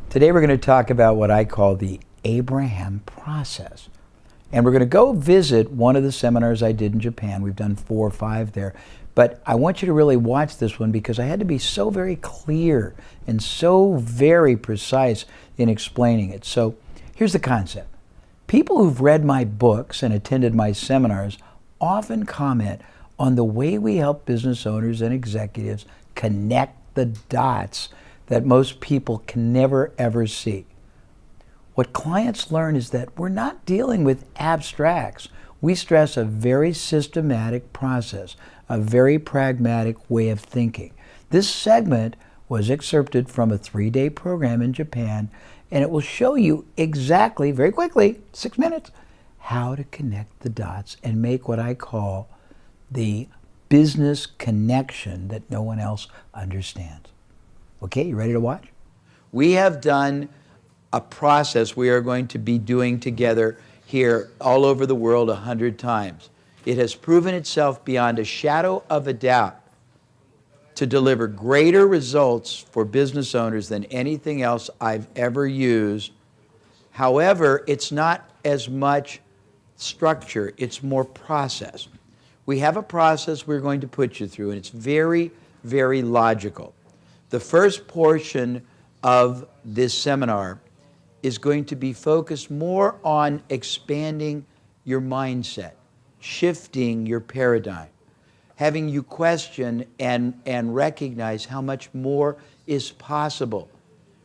Today we're going to talk about what I call the Abraham process. And we're going to go visit one of the seminars I did in Japan. We've done 4 or 5 there. But I want you to really watch this one because I had to be so very clear and so very precise in explaining it. So here's the concept. People who've read my books and attended my seminars often comment on the way we help business owners and executives connect the dots that most people can never ever see. What clients learn is that we're not dealing with abstracts. We stress a very systematic process, a very pragmatic way of thinking. This segment was excerpted from a 3-day program in Japan, and it will show you exactly, very quickly, 6 minutes, how to connect the dots and make what I call the business connection that no one else understands. Okay, you ready to watch? We have done a process we are going to be doing together here all over the world 100 times. It has proven itself beyond a shadow of a doubt to deliver greater results for business owners than anything else I've ever used. However, it's not as much structure, it's more process. We have a process we're going to put you through, and it's very, very logical. The first portion of this seminar is going to be focused more on expanding your mindset, shifting your paradigm, having you question and recognize how much more is possible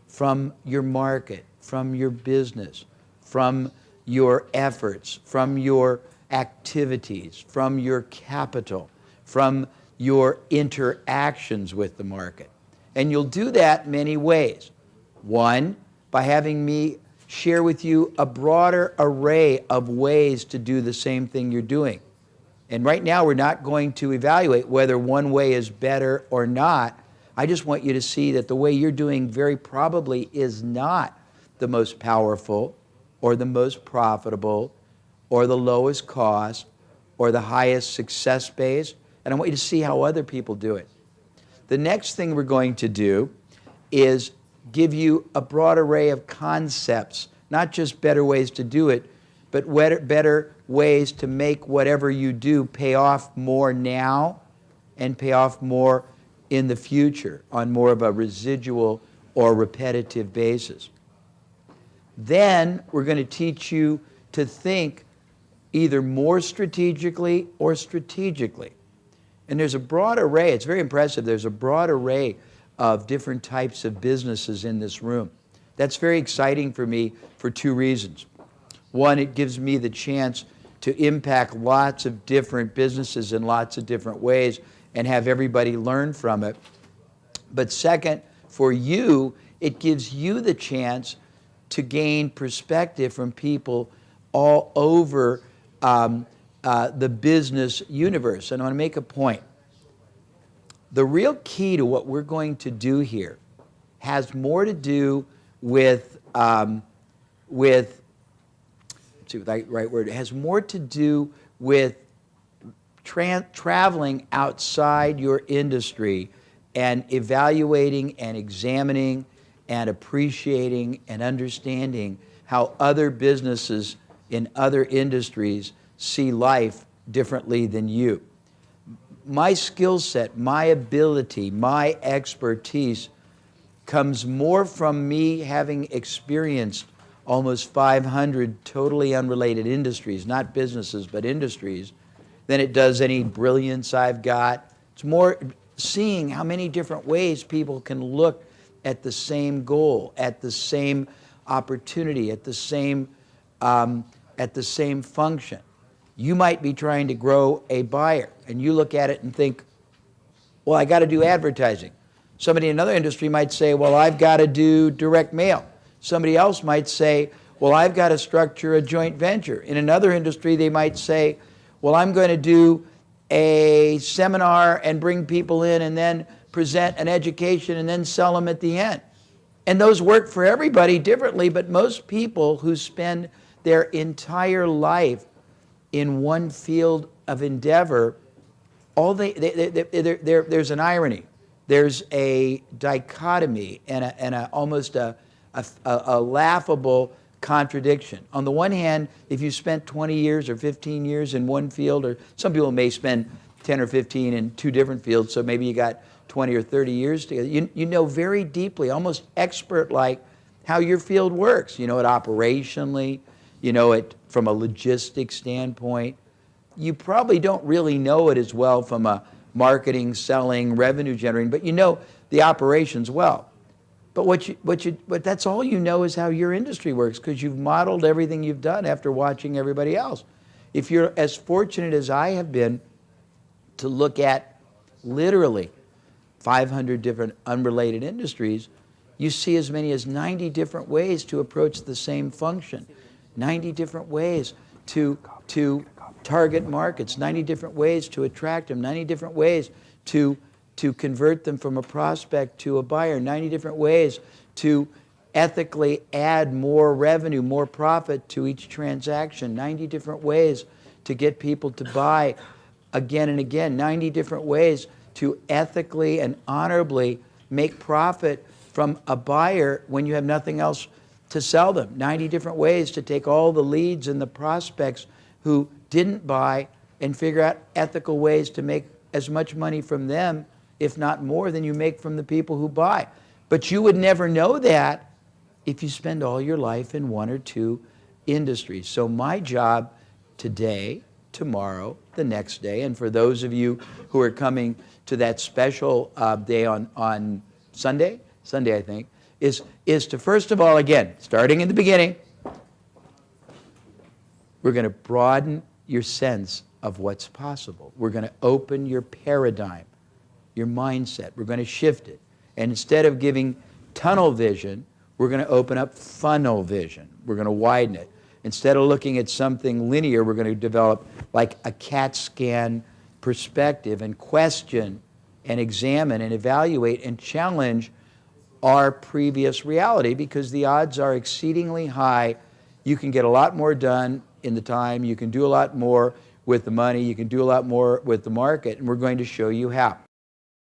from your market, from your business, from your efforts, from your activities, from your capital, from your interactions with the market. And you'll do that many ways. One, by having me share with you a broader array of ways to do the same thing you're doing. And right now we're not going to evaluate whether one way is better or not. I just want you to see that the way you're doing very probably is not the most powerful or the most profitable or the lowest cost or the highest success base. And I want you to see how other people do it. The next thing we're going to do is give you a broad array of concepts, not just better ways to do it, but better ways to make whatever you do pay off more now and pay off more in the future on more of a residual or repetitive basis. Then we're going to teach you to think either more strategically or strategically. And there's a broad array, it's very impressive, there's a broad array of different types of businesses in this room. That's very exciting for me for 2 reasons. One, it gives me the chance to impact lots of different businesses in lots of different ways and have everybody learn from it. But second, for you, it gives you the chance to gain perspective from people all over the business universe. And I want to make a point. The real key to what we're going to do here has more to do with let's see what the right word, it has more to do with traveling outside your industry and evaluating and examining and appreciating and understanding how other businesses in other industries see life differently than you. My skill set, my ability, my expertise comes more from me having experienced almost 500 totally unrelated industries, not businesses, but industries, than it does any brilliance I've got. It's more seeing how many different ways people can look at the same goal, at the same opportunity, at the same function. You might be trying to grow a buyer, and you look at it and think, well, I got to do advertising. Somebody in another industry might say, well, I've got to do direct mail. Somebody else might say, well, I've got to structure a joint venture. In another industry, they might say, well, I'm going to do a seminar and bring people in and then present an education and then sell them at the end. And those work for everybody differently, but most people who spend their entire life in one field of endeavor, there's an irony. There's a dichotomy and almost a a laughable contradiction. On the one hand, if you spent 20 years or 15 years in one field, or some people may spend 10 or 15 in two different fields, so maybe you got 20 or 30 years together, you know very deeply, almost expert-like, how your field works. You know it operationally, you know it from a logistics standpoint. You probably don't really know it as well from a marketing, selling, revenue generating, but you know the operations well. But that's all you know is how your industry works, because you've modeled everything you've done after watching everybody else. If you're as fortunate as I have been to look at literally 500 different unrelated industries, you see as many as 90 different ways to approach the same function, 90 different ways to target markets, 90 different ways to attract them, 90 different ways to convert them from a prospect to a buyer, 90 different ways to ethically add more revenue, more profit to each transaction, 90 different ways to get people to buy again and again, 90 different ways to ethically and honorably make profit from a buyer when you have nothing else to sell them, 90 different ways to take all the leads and the prospects who didn't buy and figure out ethical ways to make as much money from them, if not more, than you make from the people who buy. But you would never know that if you spend all your life in one or two industries. So my job today, tomorrow, the next day, and for those of you who are coming to that special day on Sunday I think, is to first of all, again, starting in the beginning, we're going to broaden your sense of what's possible. We're going to open your paradigm, your mindset. We're going to shift it. And instead of giving tunnel vision, we're going to open up funnel vision. We're going to widen it. Instead of looking at something linear, we're going to develop like a CAT scan perspective and question and examine and evaluate and challenge our previous reality, because the odds are exceedingly high. You can get a lot more done in the time. You can do a lot more with the money. You can do a lot more with the market, and we're going to show you how.